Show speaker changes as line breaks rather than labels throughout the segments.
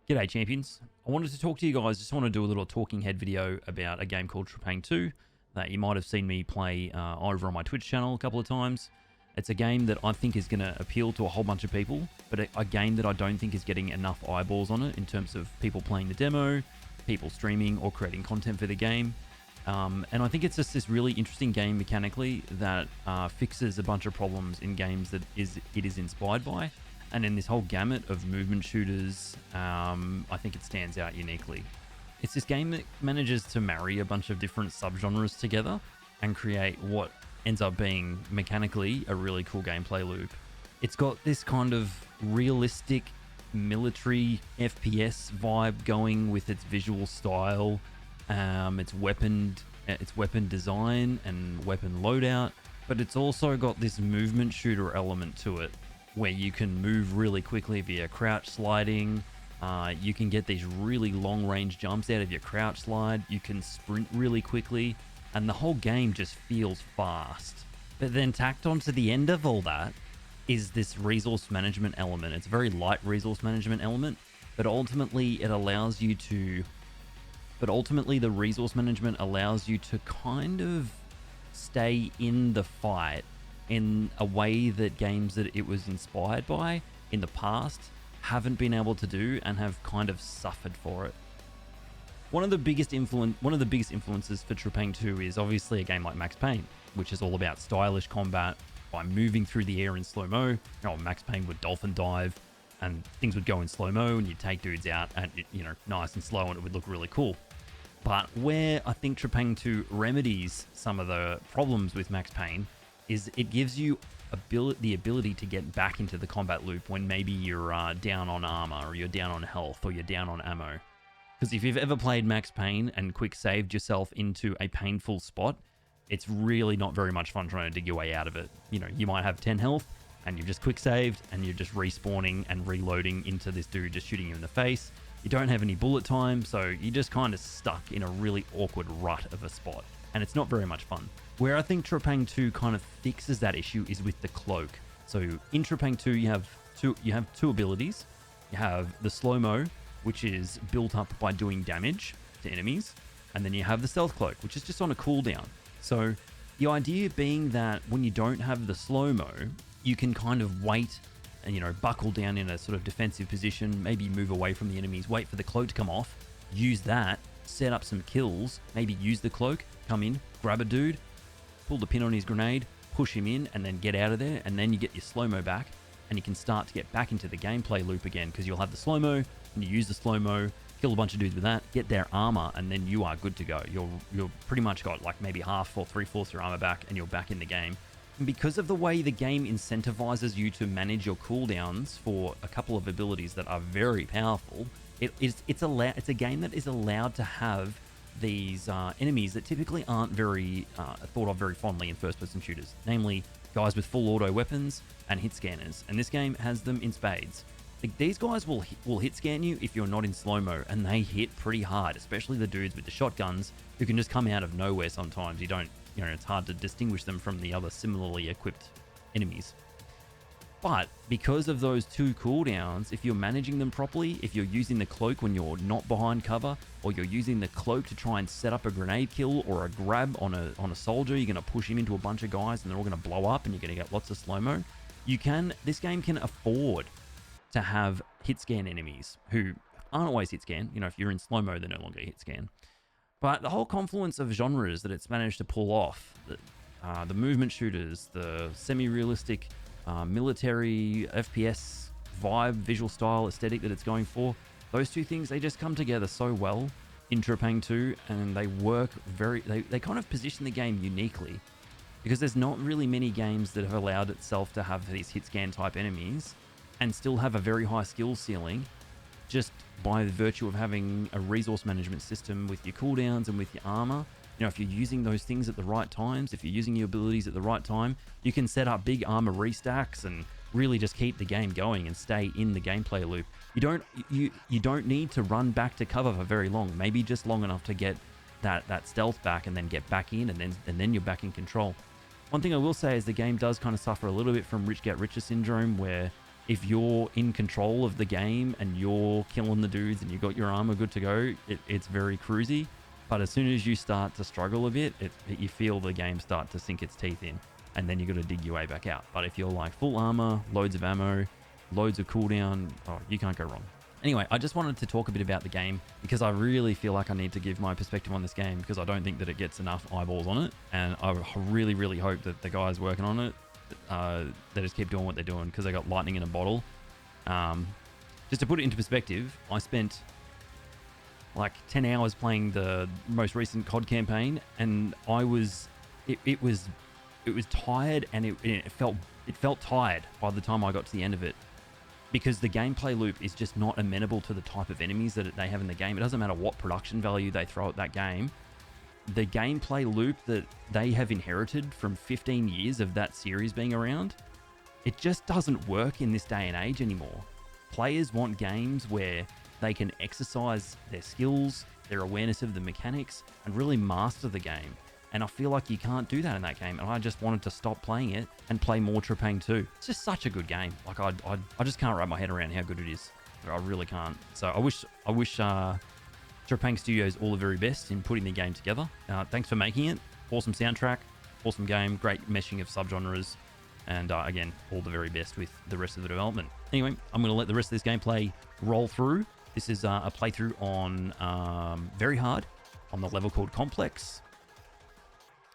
G'day champions. I wanted to talk to you guys, just want to do a little talking head video about a game called Trepang2 that you might have seen me play over on my Twitch channel a couple of times. It's a game that I think is going to appeal to a whole bunch of people, but a game that I don't think is getting enough eyeballs on it in terms of people playing the demo, people streaming or creating content for the game. And I think it's just this really interesting game mechanically that fixes a bunch of problems in games that it is inspired by. And in this whole gamut of movement shooters, I think it stands out uniquely. It's this game that manages to marry a bunch of different subgenres together and create what ends up being mechanically a really cool gameplay loop. It's got this kind of realistic military FPS vibe going with its visual style, its weapon design and weapon loadout, but it's also got this movement shooter element to it, where you can move really quickly via crouch sliding. You can get these really long range jumps out of your crouch slide. You can sprint really quickly, and the whole game just feels fast. But then tacked onto the end of all that is this resource management element. It's a very light resource management element, but ultimately the resource management allows you to kind of stay in the fight in a way that games that it was inspired by in the past haven't been able to do and have kind of suffered for it. One of the biggest influences for Trepang2 is obviously a game like Max Payne, which is all about stylish combat by moving through the air in slow-mo. Max Payne would dolphin dive and things would go in slow-mo and you'd take dudes out and nice and slow, and it would look really cool. But where I think Trepang2 remedies some of the problems with Max Payne is it gives you the ability to get back into the combat loop when maybe you're down on armor, or you're down on health, or you're down on ammo. Because if you've ever played Max Payne and quick saved yourself into a painful spot, it's really not very much fun trying to dig your way out of it. You might have 10 health and you've just quick saved and you're just respawning and reloading into this dude just shooting you in the face. You don't have any bullet time, so you're just kind of stuck in a really awkward rut of a spot, and it's not very much fun. Where I think Trepang2 kind of fixes that issue is with the cloak. So in Trepang2 you have two abilities. You have the slow-mo, which is built up by doing damage to enemies, and then you have the stealth cloak, which is just on a cooldown. So the idea being that when you don't have the slow-mo, you can kind of wait and buckle down in a sort of defensive position, maybe move away from the enemies, wait for the cloak to come off, use that, set up some kills, maybe use the cloak, come in, grab a dude, pull the pin on his grenade, push him in, and then get out of there, and then you get your slow-mo back, and you can start to get back into the gameplay loop again, because you'll have the slow-mo, and you use the slow-mo, kill a bunch of dudes with that, get their armor, and then you are good to go. You're pretty much got like maybe half or 3/4 your armor back, and you're back in the game. And because of the way the game incentivizes you to manage your cooldowns for a couple of abilities that are very powerful, it's a game that is allowed to have these enemies that typically aren't very thought of very fondly in first-person shooters, namely guys with full auto weapons and hit scanners, and this game has them in spades. These guys will hit scan you if you're not in slow-mo, and they hit pretty hard, especially the dudes with the shotguns who can just come out of nowhere sometimes. It's hard to distinguish them from the other similarly equipped enemies. But because of those two cooldowns, if you're managing them properly, if you're using the cloak when you're not behind cover, or you're using the cloak to try and set up a grenade kill or a grab on a soldier, you're going to push him into a bunch of guys and they're all going to blow up and you're going to get lots of slow-mo. This game can afford to have hit scan enemies who aren't always hit scan. If you're in slow-mo, they're no longer hit scan. But the whole confluence of genres that it's managed to pull off, the movement shooters, the semi-realistic military FPS vibe, visual style, aesthetic that it's going for, those two things, they just come together so well in Trepang2, and they work they kind of position the game uniquely, because there's not really many games that have allowed itself to have these hit scan type enemies and still have a very high skill ceiling just by virtue of having a resource management system with your cooldowns and with your armor. If you're using those things at the right times, if you're using your abilities at the right time, you can set up big armor restacks and really just keep the game going and stay in the gameplay loop. You don't need to run back to cover for very long, maybe just long enough to get that stealth back and then get back in, and then you're back in control. One thing I will say is the game does kind of suffer a little bit from rich get richer syndrome, where if you're in control of the game and you're killing the dudes and you got your armor good to go, it's very cruisy. But as soon as you start to struggle a bit, you feel the game start to sink its teeth in, and then you got to dig your way back out. But if you're like full armor, loads of ammo, loads of cooldown, oh, you can't go wrong. Anyway, I just wanted to talk a bit about the game because I really feel like I need to give my perspective on this game because I don't think that it gets enough eyeballs on it. And I really, really hope that the guys working on it, they just keep doing what they're doing because they got lightning in a bottle. Just to put it into perspective, I spent like 10 hours playing the most recent COD campaign, and I was, it was tired, and it felt tired by the time I got to the end of it, because the gameplay loop is just not amenable to the type of enemies that they have in the game. It doesn't matter what production value they throw at that game. The gameplay loop that they have inherited from 15 years of that series being around, it just doesn't work in this day and age anymore. Players want games where they can exercise their skills, their awareness of the mechanics, and really master the game. And I feel like you can't do that in that game, and I just wanted to stop playing it and play more Trepang2. It's just such a good game. Like I just can't wrap my head around how good it is. I really can't. So I wish Trepang Studios all the very best in putting the game together. Thanks for making it. Awesome soundtrack, awesome game, great meshing of subgenres, and again, all the very best with the rest of the development. Anyway, I'm going to let the rest of this gameplay roll through. This is a playthrough on very hard, on the level called Complex.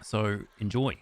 So enjoy.